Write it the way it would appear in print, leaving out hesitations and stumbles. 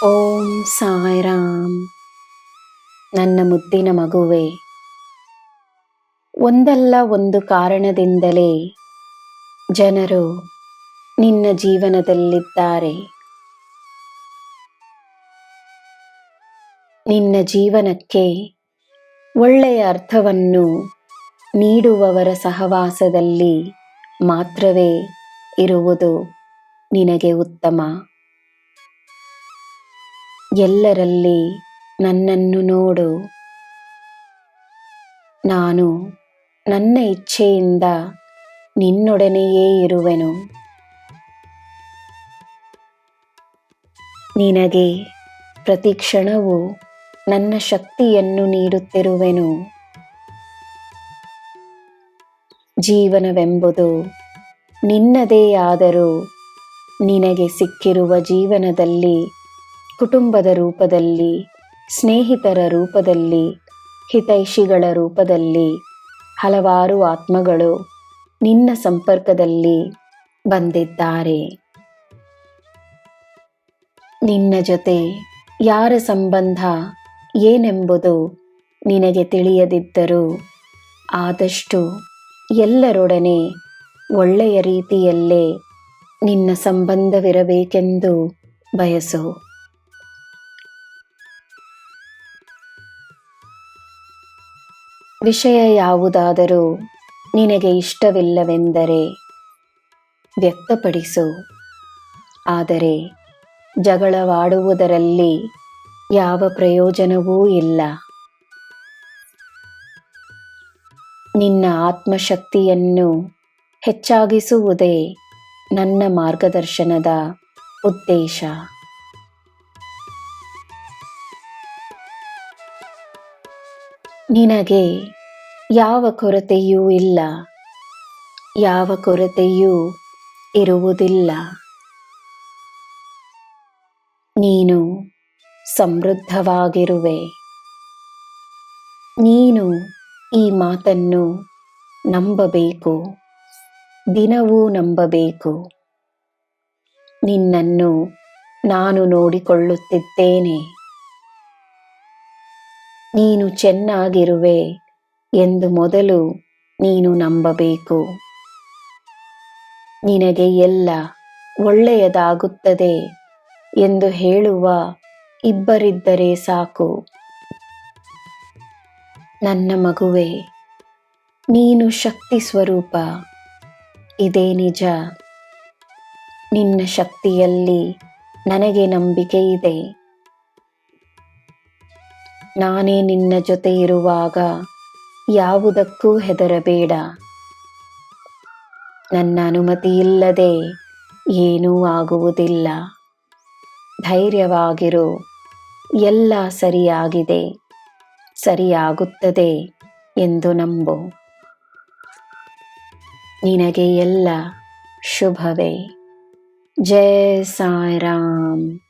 ಓಂ ಸಾಯಿರಾಮ್. ನನ್ನ ಮುದ್ದಿನ ಮಗುವೆ, ಒಂದಲ್ಲ ಒಂದು ಕಾರಣದಿಂದಲೇ ಜನರು ನಿನ್ನ ಜೀವನದಲ್ಲಿದ್ದಾರೆ. ನಿನ್ನ ಜೀವನಕ್ಕೆ ಒಳ್ಳೆಯ ಅರ್ಥವನ್ನು ನೀಡುವವರ ಸಹವಾಸದಲ್ಲಿ ಮಾತ್ರವೇ ಇರುವುದು ನಿನಗೆ ಉತ್ತಮ. ಎಲ್ಲರಲ್ಲಿ ನನ್ನನ್ನು ನೋಡು. ನಾನು ನನ್ನ ಇಚ್ಛೆಯಿಂದ ನಿನ್ನೊಡನೆಯೇ ಇರುವೆನು. ನಿನಗೆ ಪ್ರತಿ ಕ್ಷಣವೂ ನನ್ನ ಶಕ್ತಿಯನ್ನು ನೀಡುತ್ತಿರುವೆನು. ಜೀವನವೆಂಬುದು ನಿನ್ನದೇ ಆದರೂ ನಿನಗೆ ಸಿಕ್ಕಿರುವ ಜೀವನದಲ್ಲಿ ಕುಟುಂಬದ ರೂಪದಲ್ಲಿ, ಸ್ನೇಹಿತರ ರೂಪದಲ್ಲಿ, ಹಿತೈಷಿಗಳ ರೂಪದಲ್ಲಿ ಹಲವಾರು ಆತ್ಮಗಳು ನಿನ್ನ ಸಂಪರ್ಕದಲ್ಲಿ ಬಂದಿದ್ದಾರೆ. ನಿನ್ನ ಜೊತೆ ಯಾರ ಸಂಬಂಧ ಏನೆಂಬುದು ನಿನಗೆ ತಿಳಿಯದಿದ್ದರೂ ಆದಷ್ಟು ಎಲ್ಲರೊಡನೆ ಒಳ್ಳೆಯ ರೀತಿಯಲ್ಲೇ ನಿನ್ನ ಸಂಬಂಧವಿರಬೇಕೆಂದು ಬಯಸು. ವಿಷಯ ಯಾವುದಾದರೂ ನಿನಗೆ ಇಷ್ಟವಿಲ್ಲವೆಂದರೆ ವ್ಯಕ್ತಪಡಿಸು. ಆದರೆ ಜಗಳವಾಡುವುದರಲ್ಲಿ ಯಾವ ಪ್ರಯೋಜನವೂ ಇಲ್ಲ. ನಿನ್ನ ಆತ್ಮಶಕ್ತಿಯನ್ನು ಹೆಚ್ಚಾಗಿಸುವುದೇ ನನ್ನ ಮಾರ್ಗದರ್ಶನದ ಉದ್ದೇಶ. ನಿನಗೆ ಯಾವ ಕೊರತೆಯೂ ಇಲ್ಲ, ಯಾವ ಕೊರತೆಯೂ ಇರುವುದಿಲ್ಲ. ನೀನು ಸಮೃದ್ಧವಾಗಿರುವೆ. ನೀನು ಈ ಮಾತನ್ನು ನಂಬಬೇಕು, ದಿನವೂ ನಂಬಬೇಕು. ನಿನ್ನನ್ನು ನಾನು ನೋಡಿಕೊಳ್ಳುತ್ತಿದ್ದೇನೆ. ನೀನು ಚೆನ್ನಾಗಿರುವೆ ಎಂದು ಮೊದಲು ನೀನು ನಂಬಬೇಕು. ನಿನಗೆ ಎಲ್ಲ ಒಳ್ಳೆಯದಾಗುತ್ತದೆ ಎಂದು ಹೇಳುವ ಇಬ್ಬರಿದ್ದರೆ ಸಾಕು. ನನ್ನ ಮಗುವೆ, ನೀನು ಶಕ್ತಿ ಸ್ವರೂಪ, ಇದೇ ನಿಜ. ನಿನ್ನ ಶಕ್ತಿಯಲ್ಲಿ ನನಗೆ ನಂಬಿಕೆ ಇದೆ. ನಾನೇ ನಿನ್ನ ಜೊತೆ ಇರುವಾಗ ಯಾವುದಕ್ಕೂ ಹೆದರಬೇಡ. ನನ್ನ ಅನುಮತಿಯಿಲ್ಲದೆ ಏನೂ ಆಗುವುದಿಲ್ಲ. ಧೈರ್ಯವಾಗಿರು. ಎಲ್ಲ ಸರಿಯಾಗಿದೆ, ಸರಿಯಾಗುತ್ತದೆ ಎಂದು ನಂಬು. ನಿನಗೆ ಎಲ್ಲ ಶುಭವೇ. ಜೈ ಸಾಯಿರಾಮ್.